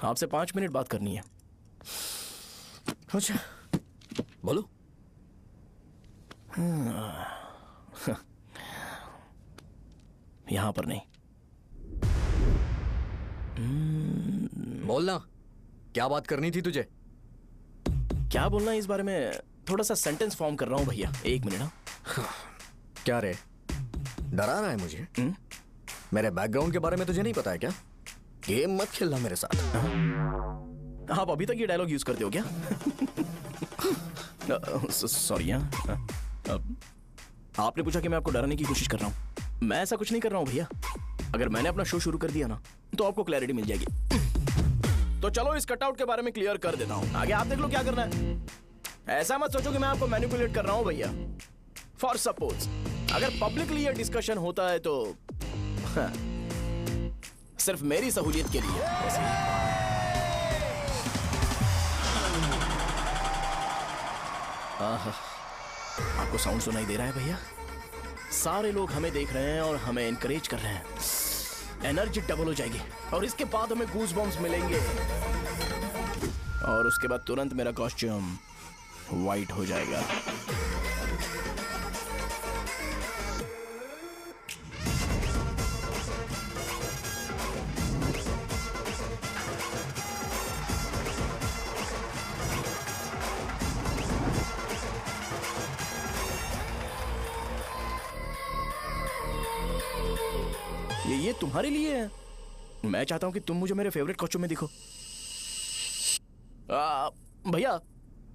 आपसे 5 मिनट बात करनी है। अच्छा, बोलो। यहाँ पर नहीं। बोलना, क्या बात करनी थी तुझे? क्या बोलना है इस बारे में? थोड़ा सा सेंटेंस फॉर्म कर रहा हूँ भैया, 1 मिनट। क्या रे, डरा रहा है मुझे? मेरे बैकग्राउंड के बारे में तुझे नहीं पता है क्या? गेम मत खेलना मेरे साथ। आप अभी तक ये डायलॉग यूज करते हो क्या? सॉरी। आपने पूछा कि मैं आपको डराने की कोशिश कर रहा हूँ। मैं ऐसा कुछ नहीं कर रहा हूँ भैया। अगर मैंने अपना शो शुरू कर दिया ना, तो आपको क्लैरिटी मिल जाएगी। तो चलो इस कटआउट के बारे में क्लियर कर देता हूँ, आगे आप देख लो क्या करना है। ऐसा मत सोचो कि मैं आपको मैनिपुलेट कर रहा हूँ भैया। फॉर सपोज अगर पब्लिकली ये डिस्कशन होता है तो सिर्फ मेरी सहूलियत के लिए। आपको साउंड सुनाई दे रहा है भैया? सारे लोग हमें देख रहे हैं और हमें इनकरेज कर रहे हैं। एनर्जी डबल हो जाएगी और इसके बाद हमें गूज बम्स मिलेंगे और उसके बाद तुरंत मेरा कॉस्ट्यूम वाइट हो जाएगा। ये तुम्हारे लिए है। मैं चाहता हूं कि तुम मुझे मेरे फेवरेट कॉस्ट्यूम में दिखो। भैया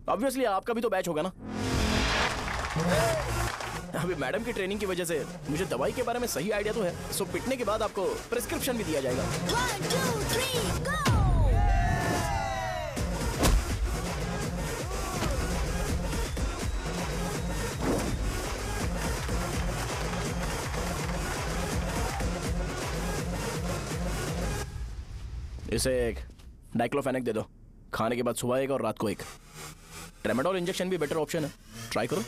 ऑब्वियसली आपका भी तो बैच होगा ना। अभी मैडम की ट्रेनिंग की वजह से मुझे दवाई के बारे में सही आइडिया तो है। सो पिटने के बाद आपको प्रिस्क्रिप्शन भी दिया जाएगा। 1 2 3 गो। इसे एक डाइक्लोफेनेक दे दो। खाने के बाद सुबह एक और रात को एक। ट्रेमाडोल इंजेक्शन भी बेटर ऑप्शन है, ट्राई करो।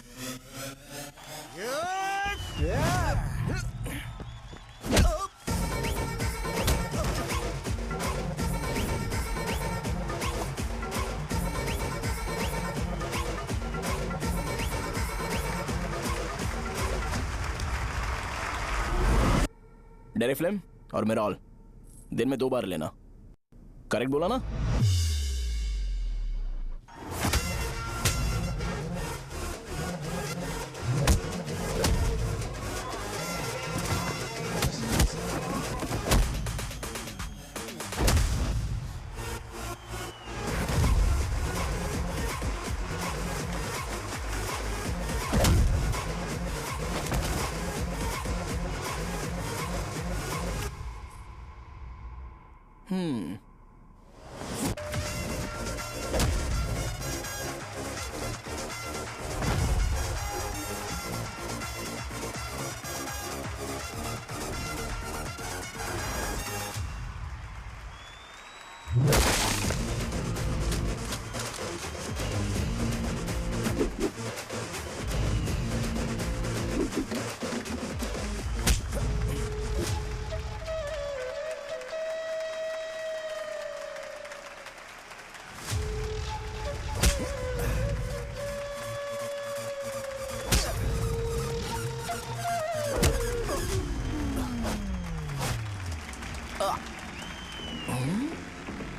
डेरिफ्लेम और मेरॉल दिन में 2 बार लेना। करेक्ट बोला ना?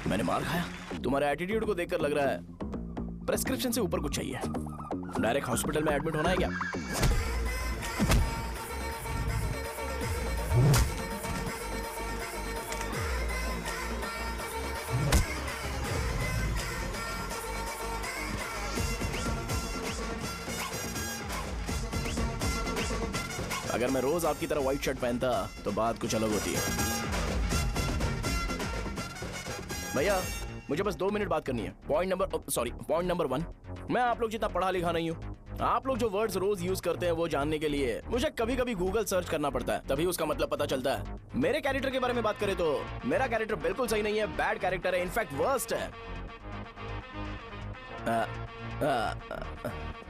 मैंने मार खाया। तुम्हारे एटीट्यूड को देखकर लग रहा है प्रेस्क्रिप्शन से ऊपर कुछ चाहिए। डायरेक्ट हॉस्पिटल में एडमिट होना है क्या? अगर मैं रोज आपकी तरह व्हाइट शर्ट पहनता तो बात कुछ अलग होती है। भैया मुझे बस 2 मिनट बात करनी है। पॉइंट नंबर 1, मैं आप लोग जितना पढ़ा लिखा नहीं हूँ। आप लोग जो वर्ड्स रोज यूज करते हैं वो जानने के लिए मुझे कभी कभी गूगल सर्च करना पड़ता है, तभी उसका मतलब पता चलता है। मेरे कैरेक्टर के बारे में बात करें तो मेरा कैरेक्टर बिल्कुल सही नहीं है, बैड कैरेक्टर है, इनफैक्ट वर्स्ट है।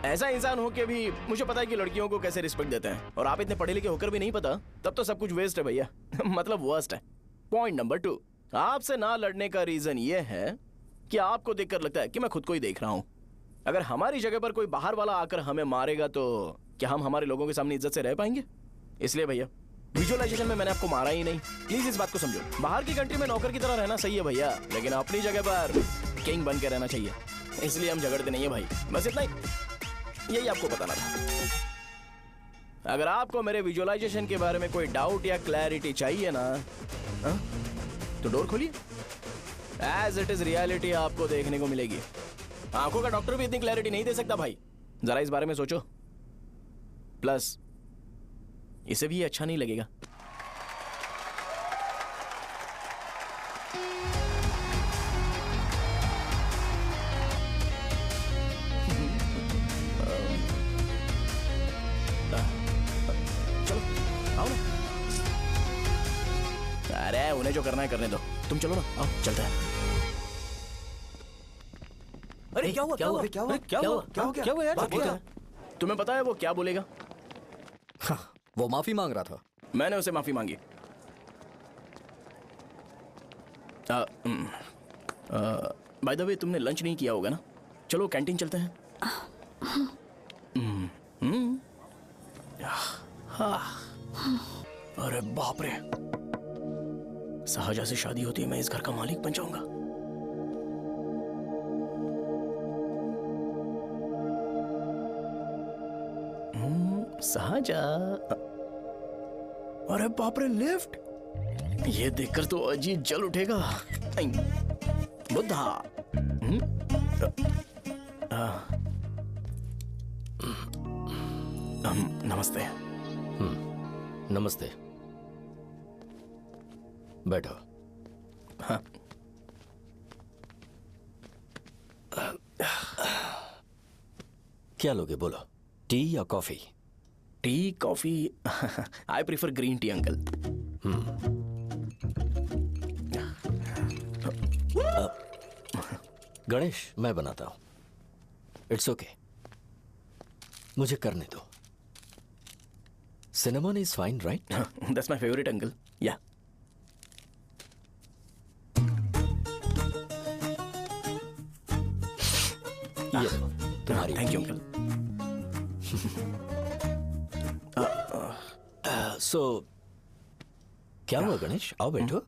ऐसा इंसान हो के भी मुझे पता है कि लड़कियों को कैसे रिस्पेक्ट देते हैं, और आप इतने पढ़े लिखे होकर भी नहीं पता, तब तो सब कुछ वेस्ट है भैया। मतलब वर्स्ट है। पॉइंट नंबर 2, आपसे ना लड़ने का रीजन ये है कि आपको देखकर लगता है कि मैं खुद को ही देख रहा हूं। अगर हमारी जगह पर कोई बाहर वाला आकर हमें मारेगा तो क्या हम हमारे लोगों के सामने इज्जत से रह पाएंगे? इसलिए भैया विजुअलाइजेशन में मैंने आपको मारा ही नहीं। प्लीज इस बात को समझो। बाहर की कंट्री में नौकर की तरह रहना सही है भैया, लेकिन अपनी जगह पर किंग बन के रहना चाहिए। इसलिए हम झगड़ते नहीं है भाई, बस इतना ही, यही आपको बताना था। अगर आपको मेरे विजुअलाइजेशन के बारे में कोई डाउट या क्लैरिटी चाहिए ना, तो डोर खोलिए। एज इट इज रियलिटी आपको देखने को मिलेगी। आंखों का डॉक्टर भी इतनी क्लैरिटी नहीं दे सकता भाई, जरा इस बारे में सोचो। प्लस इसे भी अच्छा नहीं लगेगा। चलो आओ ना। अरे उन्हें जो करना है करने दो, तुम चलो ना, आओ चलते हैं। अरे क्या हुआ? क्या हुआ? क्या हुआ? क्या हुआ? क्या हो गया? क्या हुआ यार? तुम्हें पता है वो क्या बोलेगा? वो माफी मांग रहा था। मैंने उसे माफी मांगी। बाय द वे तुमने लंच नहीं किया होगा ना? चलो कैंटीन चलते हैं। अरे बाप रे, शाहजहां से शादी होती है मैं इस घर का मालिक बन जाऊंगा। शाहजहां, अरे बाप रे लिफ्ट, ये देखकर तो अजीत जल उठेगा। बुद्धा, नमस्ते। नमस्ते, बैठो। हाँ। क्या लोगे बोलो, टी या coffee? Tea coffee? I prefer green tea uncle. Ganesh, मैं बनाता हूं। इट्स ओके, मुझे करने दो। Cinnamon is fine, right? That's my favourite uncle. या ये तुम्हारी। Thank you uncle. सो क्या हुआ गणेश? आओ बैठो।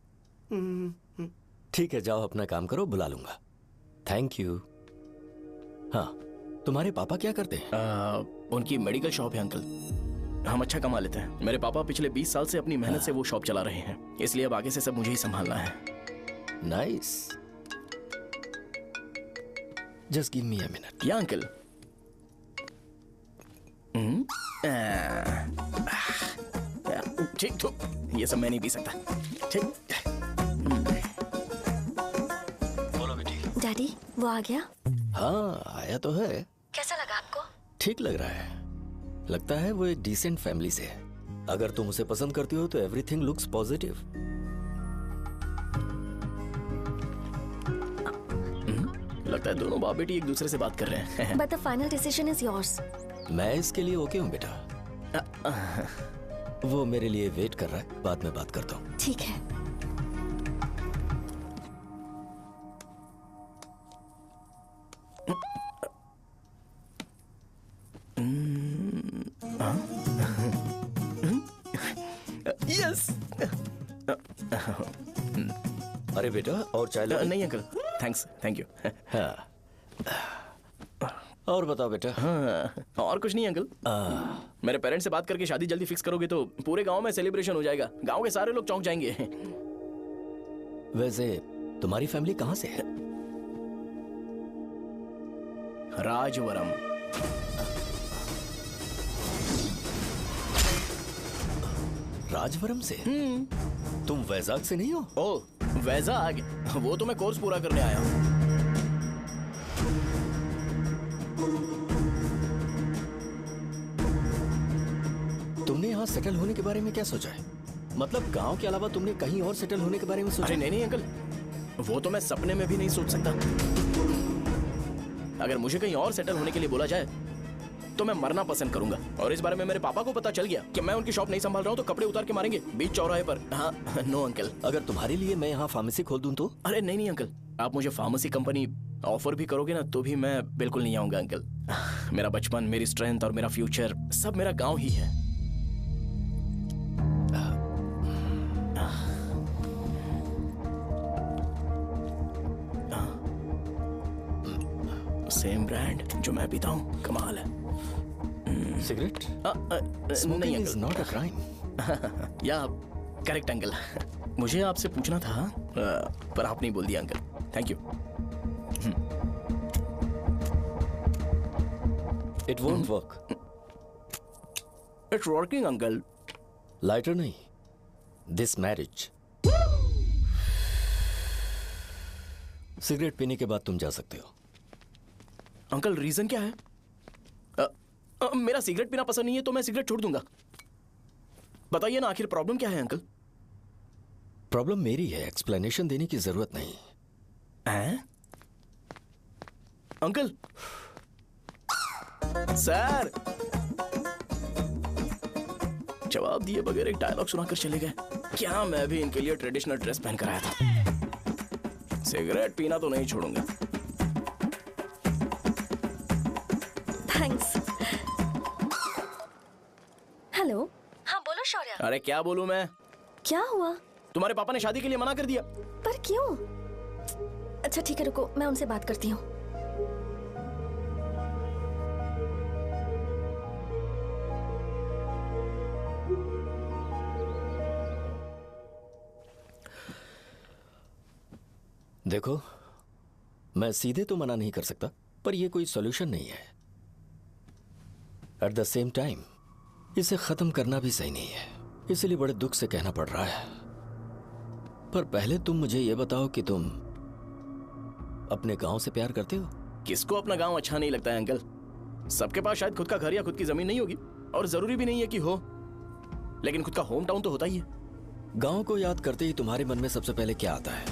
ठीक है, जाओ अपना काम करो, बुला लूंगा। Thank you. हाँ, तुम्हारे पापा क्या करते हैं? उनकी मेडिकल शॉप है अंकल। हम अच्छा कमा लेते हैं। मेरे पापा पिछले 20 साल से अपनी मेहनत से वो शॉप चला रहे हैं, इसलिए अब आगे से सब मुझे ही संभालना है। Nice. Just give me a minute. या अंकल। ठीक, तो ये सब मैं नहीं पी सकता। ठीक। बोलो बेटी। डैडी, वो आ गया? हाँ, आया तो है। कैसा लगा आपको? ठीक लग रहा है। लगता है वो एक डिसेंट फैमिली से है। अगर तुम उसे पसंद करती हो तो एवरीथिंग लुक्स पॉजिटिव। लगता है दोनों बाप बेटी एक दूसरे से बात कर रहे हैं। But the final decision is yours. मैं इसके लिए ओके हूँ बेटा। वो मेरे लिए वेट कर रहा है, बाद में बात करता हूँ। ठीक है। यस। अरे बेटा, और चाय लो? नहीं अंकल, थैंक्स, थैंक यू। हाँ। और बताओ बेटा। हाँ, और कुछ नहीं अंकल। मेरे पेरेंट्स से बात करके शादी जल्दी फिक्स करोगे तो पूरे गांव में सेलिब्रेशन हो जाएगा। गांव के सारे लोग चौंक जाएंगे। वैसे तुम्हारी फैमिली कहाँ से है? राजवरम। राजवरम से? तुम वैजाग से नहीं हो? ओ, वैजाग? वो तो मैं कोर्स पूरा करने आया हूँ। तुमने यहाँ सेटल होने के बारे में क्या सोचा है? मतलब गांव के अलावा तुमने कहीं और सेटल होने के बारे में सोचा? अरे नहीं अंकल, वो तो मैं सपने में भी नहीं सोच सकता। अगर मुझे कहीं और सेटल होने के लिए बोला जाए तो मैं मरना पसंद करूंगा। और इस बारे में मेरे पापा को पता चल गया कि मैं उनकी शॉप नहीं संभाल रहा हूँ तो कपड़े उतार के मारेंगे बीच चौराहे पर। हाँ, नो अंकल। अगर तुम्हारे लिए मैं यहाँ फार्मेसी खोल दूं तो? अरे नहीं अंकल, आप मुझे फार्मेसी कंपनी ऑफर भी करोगे ना तो भी मैं बिल्कुल नहीं आऊंगा अंकल। मेरा बचपन, मेरी स्ट्रेंथ और मेरा फ्यूचर सब मेरा गाँव ही है। सेम ब्रांड जो मैं पीता हूँ, कमाल है। सिगरेट? नहीं इज नॉट अ क्राइम। या करेक्ट अंकल। मुझे आपसे पूछना था पर आप नहीं बोल दिया uncle. Thank you. It won't work. It's working uncle. Lighter नहीं, दिस मैरिज। सिगरेट पीने के बाद तुम जा सकते हो। अंकल रीजन क्या है? मेरा सिगरेट पीना पसंद नहीं है तो मैं सिगरेट छोड़ दूंगा। बताइए ना, आखिर प्रॉब्लम क्या है अंकल? प्रॉब्लम मेरी है, एक्सप्लेनेशन देने की जरूरत नहीं है। अंकल सर, जवाब दिए बगैर एक डायलॉग सुनाकर चले गए। क्या मैं भी इनके लिए ट्रेडिशनल ड्रेस पहन कर आया था। सिगरेट पीना तो नहीं छोड़ूंगा। थैंक्स। हेलो। हाँ बोलो शौर्य। अरे क्या बोलूं मैं? क्या हुआ? तुम्हारे पापा ने शादी के लिए मना कर दिया। पर क्यों? अच्छा ठीक है, रुको मैं उनसे बात करती हूँ। देखो, मैं सीधे तो मना नहीं कर सकता, पर यह कोई सॉल्यूशन नहीं है। एट द सेम टाइम इसे खत्म करना भी सही नहीं है, इसलिए बड़े दुख से कहना पड़ रहा है। पर पहले तुम मुझे यह बताओ कि तुम अपने गांव से प्यार करते हो? किसको अपना गांव अच्छा नहीं लगता है अंकल? सबके पास शायद खुद का घर या खुद की जमीन नहीं होगी, और जरूरी भी नहीं है कि हो, लेकिन खुद का होम टाउन तो होता ही है। गांव को याद करते ही तुम्हारे मन में सबसे पहले क्या आता है?